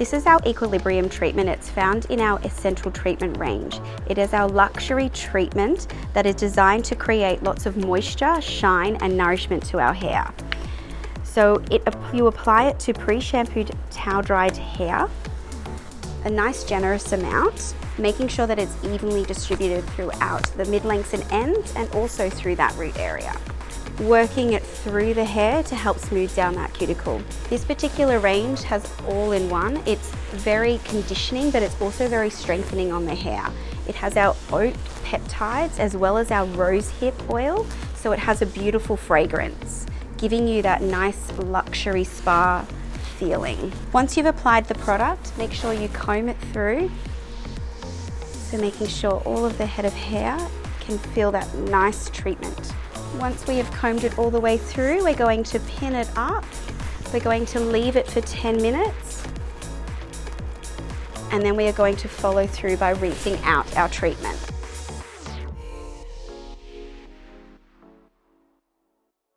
This is our Equilibrium treatment. It's found in our Essential Treatment range. It is our luxury treatment that is designed to create lots of moisture, shine, and nourishment to our hair. So you apply it to pre-shampooed, towel-dried hair, a nice generous amount, making sure that it's evenly distributed throughout the mid-lengths and ends, and also through that root area. Working it through the hair to help smooth down that cuticle. This particular range has all-in-one. It's very conditioning, but it's also very strengthening on the hair. It has our oat peptides as well as our rosehip oil, so it has a beautiful fragrance, giving you that nice luxury spa feeling. Once you've applied the product, make sure you comb it through. So making sure all of the head of hair can feel that nice treatment. Once we have combed it all the way through, we're going to pin it up. We're going to leave it for 10 minutes. And then we are going to follow through by rinsing out our treatment.